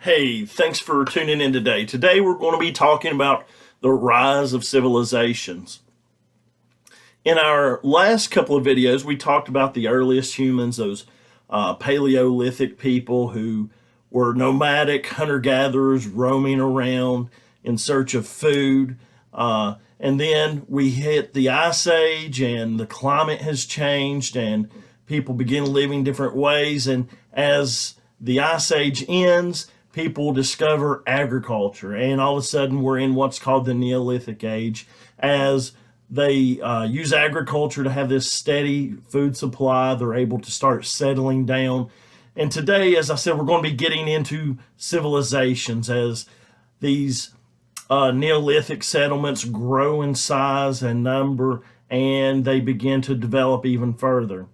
Hey, thanks for tuning in today. Today we're going to be talking about the rise of civilizations. In our last couple of videos, we talked about the earliest humans, those Paleolithic people who were nomadic hunter-gatherers roaming around in search of food. And then we hit the Ice Age and the climate has changed and people begin living different ways. And as the Ice Age ends, people discover agriculture, and all of a sudden we're in what's called the Neolithic Age, as they use agriculture to have this steady food supply. They're able to start settling down. And today, as I said, we're going to be getting into civilizations as these Neolithic settlements grow in size and number, and they begin to develop even further.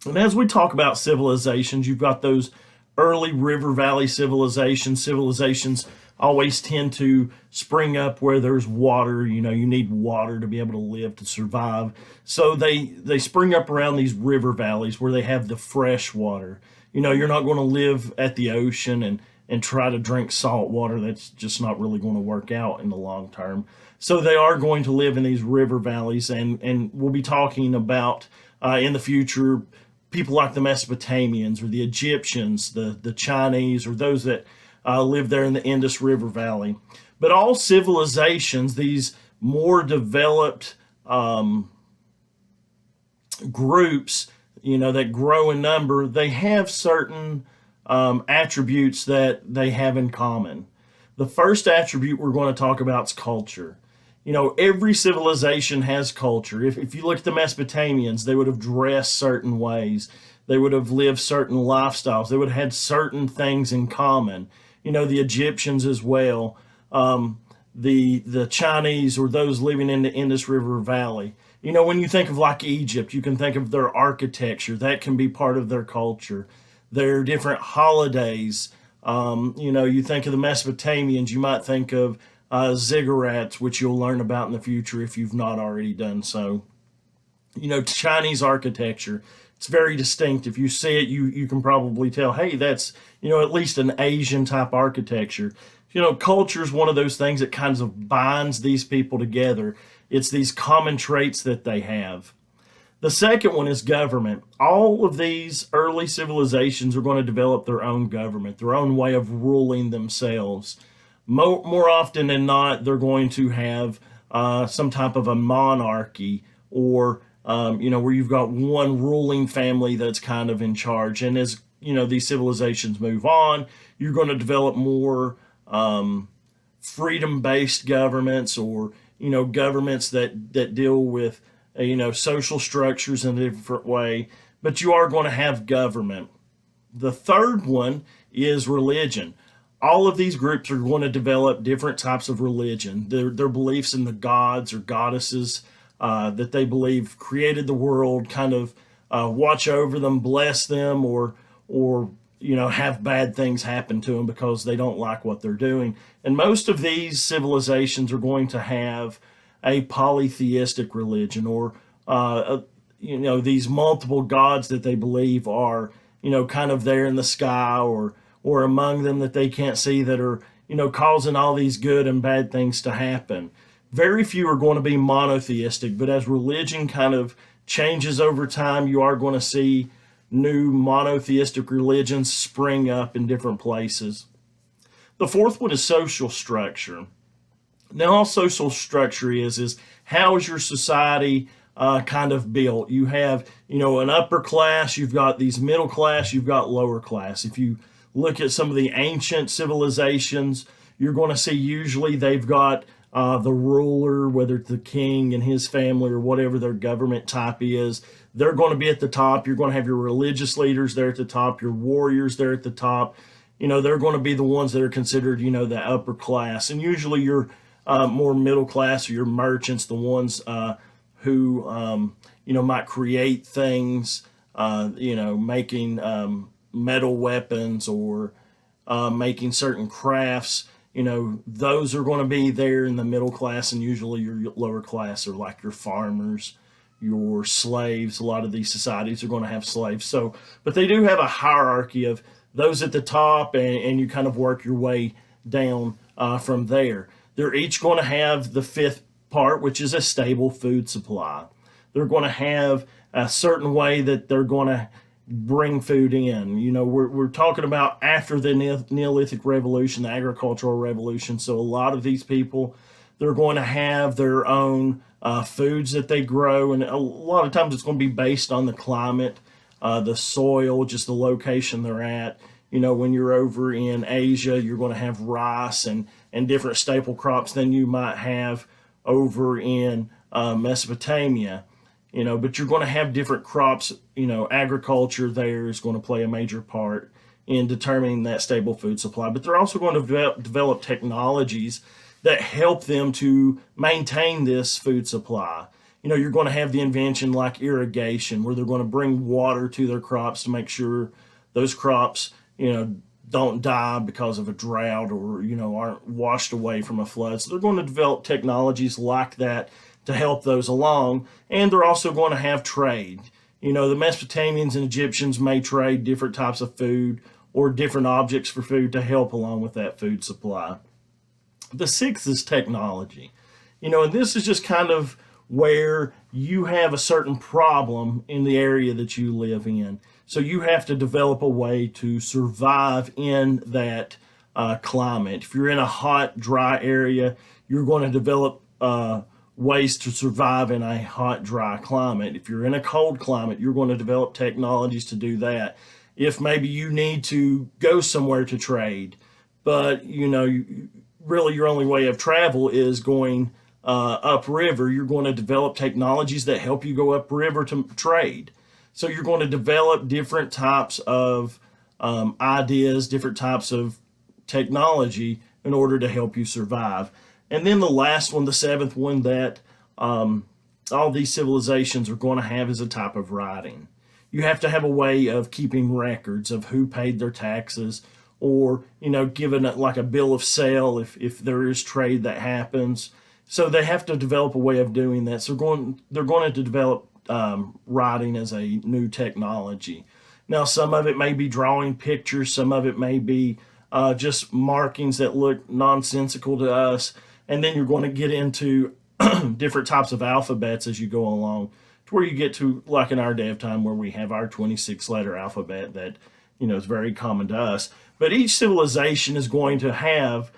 And as we talk about civilizations, you've got those early river valley civilizations always tend to spring up where there's water. You need water to be able to live, to survive. So they spring up around these river valleys where they have the fresh water. You're not going to live at the ocean and try to drink salt water. That's just not really going to work out in the long term. So they are going to live in these river valleys, and we'll be talking about in the future people like the Mesopotamians or the Egyptians, the Chinese, or those that live there in the Indus River Valley. But all civilizations, these more developed groups, that grow in number, they have certain attributes that they have in common. The first attribute we're going to talk about is culture. Every civilization has culture. If you look at the Mesopotamians, they would have dressed certain ways. They would have lived certain lifestyles. They would have had certain things in common. The Egyptians as well. The Chinese, or those living in the Indus River Valley. When you think of like Egypt, you can think of their architecture. That can be part of their culture. Their different holidays. You think of the Mesopotamians, you might think of ziggurats, which you'll learn about in the future if you've not already done so. Chinese architecture, it's very distinct. If you see it, you can probably tell, hey, that's, at least an Asian type architecture. Culture is one of those things that kind of binds these people together. It's these common traits that they have. The second one is government. All of these early civilizations are going to develop their own government, their own way of ruling themselves. More often than not, they're going to have some type of a monarchy, or where you've got one ruling family that's kind of in charge. And as these civilizations move on, you're going to develop more freedom-based governments, or governments that deal with social structures in a different way. But you are going to have government. The third one is religion. All of these groups are going to develop different types of religion. Their beliefs in the gods or goddesses that they believe created the world, kind of watch over them, bless them, or have bad things happen to them because they don't like what they're doing. And most of these civilizations are going to have a polytheistic religion, or these multiple gods that they believe are kind of there in the sky, or among them that they can't see, that are, causing all these good and bad things to happen. Very few are going to be monotheistic, but as religion kind of changes over time, you are going to see new monotheistic religions spring up in different places. The fourth one is social structure. Now, all social structure is how is your society kind of built? You have, an upper class, you've got these middle class, you've got lower class. If you look at some of the ancient civilizations, you're going to see usually they've got the ruler, whether it's the king and his family or whatever their government type is. They're going to be at the top. You're going to have your religious leaders there at the top, your warriors there at the top. They're going to be the ones that are considered, the upper class. And usually your more middle class, or your merchants, the ones who, might create things, making metal weapons, or making certain crafts. Those are going to be there in the middle class, and usually your lower class are like your farmers, your slaves. A lot of these societies are going to have slaves. But they do have a hierarchy of those at the top, and you kind of work your way down from there. They're each going to have the fifth part, which is a stable food supply. They're going to have a certain way that they're going to bring food in. You know, we're talking about after the Neolithic Revolution, the agricultural revolution. So a lot of these people, they're going to have their own foods that they grow, and a lot of times it's going to be based on the climate, the soil, just the location they're at. You know, when you're over in Asia, you're going to have rice and different staple crops than you might have over in Mesopotamia. You know, but you're going to have different crops. You know, agriculture there is going to play a major part in determining that stable food supply. But they're also going to develop technologies that help them to maintain this food supply. You know, you're going to have the invention like irrigation, where they're going to bring water to their crops to make sure those crops, you know, don't die because of a drought or, you know, aren't washed away from a flood. So they're going to develop technologies like that to help those along. And they're also going to have trade. You know, the Mesopotamians and Egyptians may trade different types of food or different objects for food to help along with that food supply. The sixth is technology. You know, and this is just kind of where you have a certain problem in the area that you live in. So you have to develop a way to survive in that climate. If you're in a hot, dry area, you're going to develop ways to survive in a hot, dry climate. If you're in a cold climate, you're going to develop technologies to do that. If maybe you need to go somewhere to trade, but you know, really your only way of travel is going upriver, you're going to develop technologies that help you go upriver to trade. So you're going to develop different types of ideas, different types of technology in order to help you survive. And then the last one, the seventh one that all these civilizations are going to have is a type of writing. You have to have a way of keeping records of who paid their taxes, or, you know, given like a bill of sale if there is trade that happens. So they have to develop a way of doing that. So they're going to develop writing as a new technology. Now, some of it may be drawing pictures, some of it may be just markings that look nonsensical to us. And then you're going to get into different types of alphabets as you go along, to where you get to, like in our day of time, where we have our 26-letter alphabet that, you know, is very common to us. But each civilization is going to have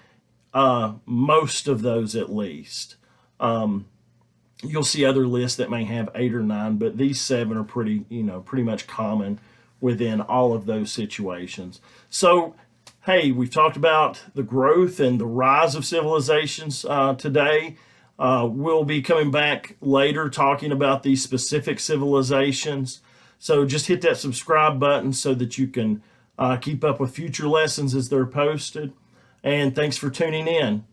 most of those at least. You'll see other lists that may have 8 or 9, but these 7 are pretty much common within all of those situations. So, hey, we've talked about the growth and the rise of civilizations today. We'll be coming back later talking about these specific civilizations. So just hit that subscribe button so that you can keep up with future lessons as they're posted. And thanks for tuning in.